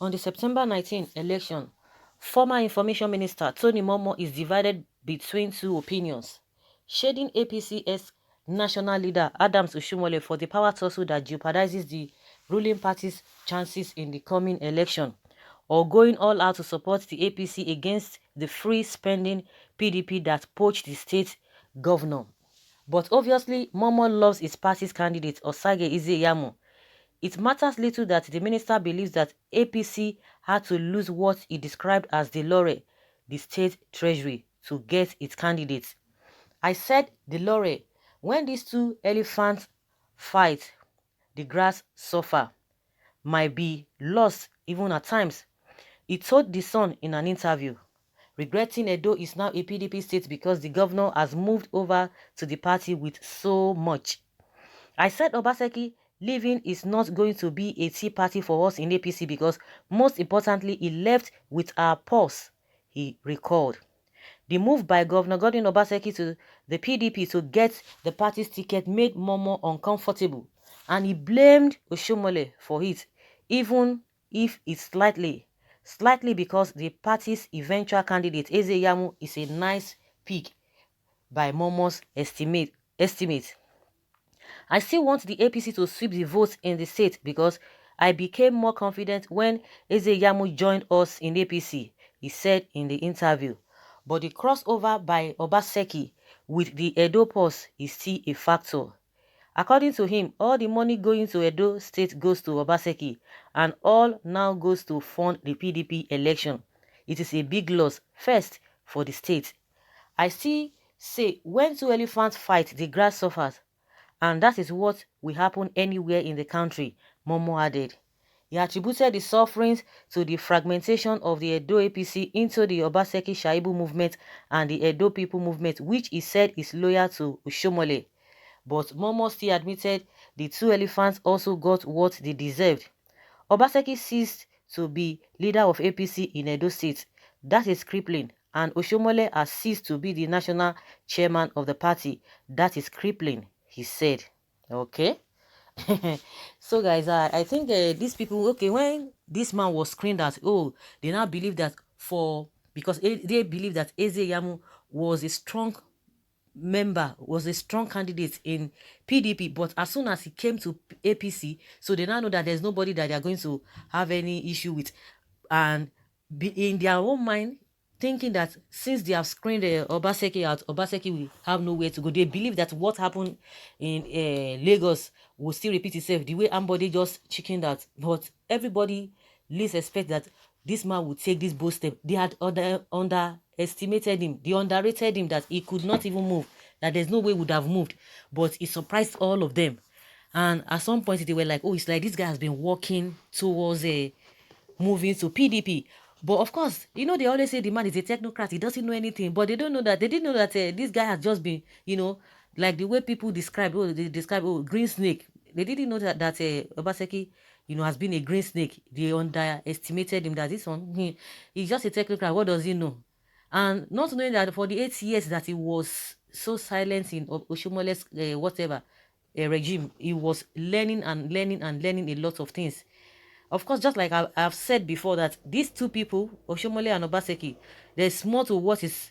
On the September 19 election, former Information Minister Tony Momoh is divided between two opinions, shading APC's national leader Adams Oshiomole for the power tussle that jeopardizes the ruling party's chances in the coming election, or going all out to support the APC against the free-spending PDP that poached the state governor. But obviously, Momoh loves his party's candidate, Osage Izeyamu. It matters little that the minister believes that APC had to lose what he described as the lorry, the state treasury, to get its candidates. I said the lorry. When these two elephants fight, the grass suffer, might be lost even at times. He told The Sun in an interview, regretting Edo is now a PDP state because the governor has moved over to the party with so much. I said Obaseki leaving is not going to be a tea party for us in APC because most importantly, he left with our pulse, he recalled. The move by Governor Godwin Obaseki to the PDP to get the party's ticket made Momoh uncomfortable, and he blamed Oshiomole for it, even if it's slightly because the party's eventual candidate Ezeyamu is a nice pick by Momoh's estimate. I still want the APC to sweep the votes in the state because I became more confident when Ezeyamu joined us in APC, he said in the interview. But the crossover by Obaseki with the Edo Pulse is still a factor. According to him, all the money going to Edo State goes to Obaseki, and all now goes to fund the PDP election. It is a big loss, first, for the state. I still say when two elephants fight, the grass suffers. And that is what will happen anywhere in the country, Momoh added. He attributed the sufferings to the fragmentation of the Edo APC into the Obaseki Shaibu movement and the Edo People movement, which he said is loyal to Oshiomole. But Momoh still admitted the two elephants also got what they deserved. Obaseki ceased to be leader of APC in Edo State. That is crippling. And Oshiomole has ceased to be the national chairman of the party. That is crippling, he said. Okay. So guys, I think these people, okay, when this man was screened as, oh, they now believe that because they believe that Ezeyamu was a strong member, was a strong candidate in PDP, but as soon as he came to APC, so they now know that there's nobody that they're going to have any issue with, and in their own mind, thinking that since they have screened Obaseki out, Obaseki will have nowhere to go. They believe that what happened in Lagos will still repeat itself, the way Ambody just chickened out. But everybody least expect that this man would take this bold step. They had underestimated him. They underrated him, that he could not even move, that there's no way he would have moved. But he surprised all of them. And at some point, they were like, oh, it's like this guy has been walking towards moving to PDP. But of course, you know, they always say the man is a technocrat. He doesn't know anything. But they don't know that. They didn't know that this guy has just been, you know, like the way people describe, they describe, green snake. They didn't know that Obaseki, you know, has been a green snake. They underestimated him, that this one, he's just a technocrat. What does he know? And not knowing that for the 8 years that he was so silent in Oshiomole's whatever regime, he was learning and learning and learning a lot of things. Of course, just like I've said before, that these two people, Oshiomole and Obaseki, there's more to what is,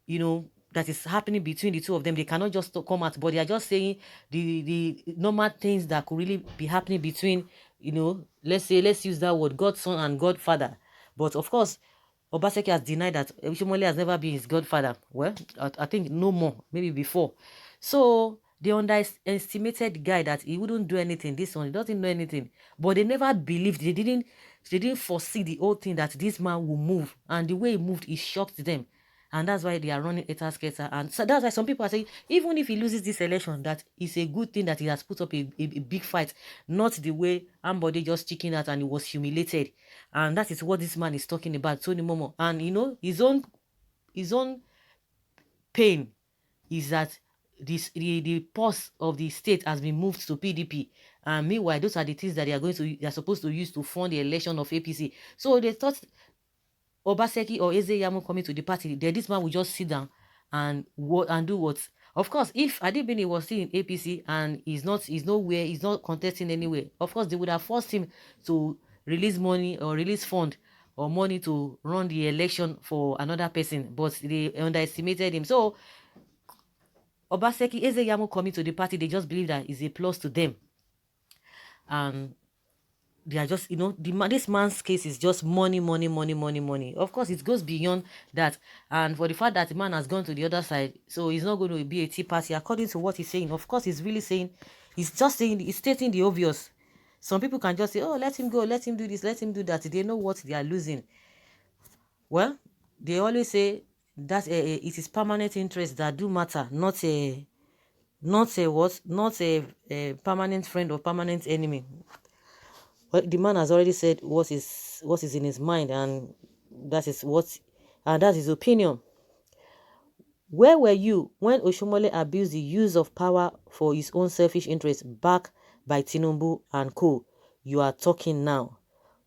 you know, that is happening between the two of them. They cannot just come out, but they are just saying the normal things that could really be happening between, you know, let's use that word, Godson and Godfather. But of course, Obaseki has denied that Oshiomole has never been his godfather. Well, I think no more, maybe before. So they underestimated the guy, that he wouldn't do anything. This one, he doesn't know anything. But they never believed. They didn't foresee the whole thing, that this man will move. And the way he moved, it shocked them. And that's why they are running Etasketa. And so that's why some people are saying, even if he loses this election, that it's a good thing that he has put up a big fight. Not the way Ambody just chicken out and he was humiliated. And that is what this man is talking about, Tony Momoh. And you know, his own pain is that the pulse of the state has been moved to PDP, and meanwhile those are the things that they are supposed to use to fund the election of APC. So they thought Obaseki or Ezeyamu coming to the party, then this man will just sit down and do what? Of course, if Adibini was still in APC and he's not contesting anywhere, of course they would have forced him to release money or release fund or money to run the election for another person, but they underestimated him. So Obaseki, Ezeyamu coming to the party, they just believe that is a plus to them. And they are just, this man's case is just money, money, money, money, money. Of course, it goes beyond that. And for the fact that the man has gone to the other side, so he's not going to be a tea party, according to what he's saying. Of course, he's really saying, he's just saying, he's stating the obvious. Some people can just say, oh, let him go, let him do this, let him do that. They know what they are losing. Well, they always say that it is permanent interests that do matter, not a permanent friend or permanent enemy. Well, the man has already said what is in his mind, and that is his opinion. Where were you when Oshiomole abused the use of power for his own selfish interests, backed by Tinubu and co? You are talking now.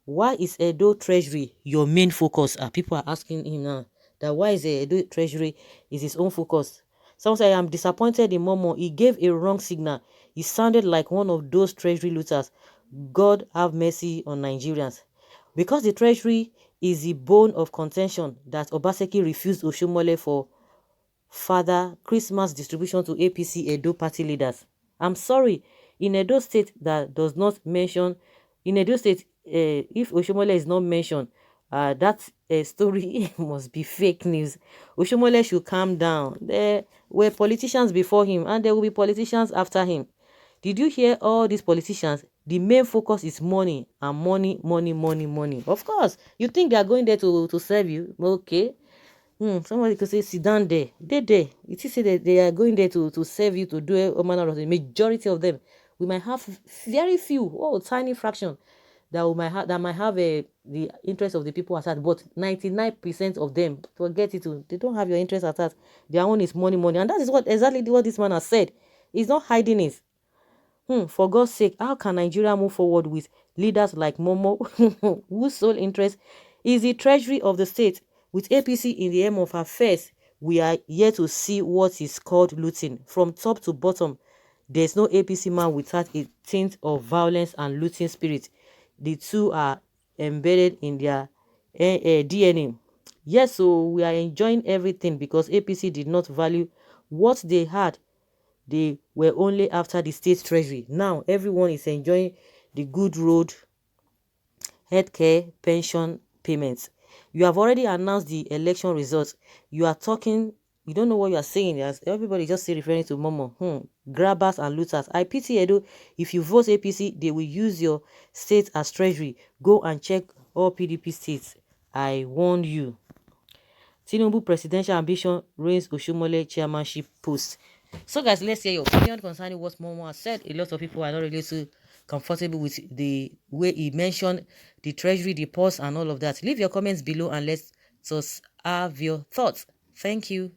Why is Edo Treasury your main focus? People are asking him now that why is Edo Treasury is his own focus. Some say, I am disappointed in Momoh. He gave a wrong signal. He sounded like one of those treasury looters. God have mercy on Nigerians. Because the treasury is the bone of contention that Obaseki refused Oshiomole for further Christmas distribution to APC Edo party leaders. I'm sorry, in Edo State that does not mention, in Edo State, if Oshiomole is not mentioned, that story must be fake news. Oshiomole should calm down. There were politicians before him and there will be politicians after him. Did you hear all these politicians? The main focus is money and money, money, money, money. Of course, you think they are going there to serve you? Okay. Somebody could say, sit down there. They there. It is say that they are going there to serve you, to do a manner of the majority of them. We might have very few, tiny fraction that might have the interest of the people at heart, but 99% of them, forget it. They don't have your interest at heart. Their own is money, money, and that is exactly what this man has said. He's not hiding it. For God's sake, how can Nigeria move forward with leaders like Momoh, whose sole interest is the treasury of the state? With APC in the aim of affairs, we are yet to see what is called looting. From top to bottom, there's no APC man without a tint of violence and looting spirit. The two are embedded in their DNA. Yes, so we are enjoying everything because APC did not value what they had. They were only after the state treasury. Now, everyone is enjoying the good road, healthcare, pension payments. You have already announced the election results. You are talking, you don't know what you are saying. As everybody just say referring to Momoh. Grabbers and looters. I pity Edo. If you vote APC, they will use your state as treasury. Go and check all PDP states. I warn you. Tinubu presidential ambition reigns Oshiomole chairmanship post. So guys, let's hear your opinion concerning what Momoh has said. A lot of people are not really too comfortable with the way he mentioned the treasury, the pause and all of that. Leave your comments below and let's have your thoughts. Thank you.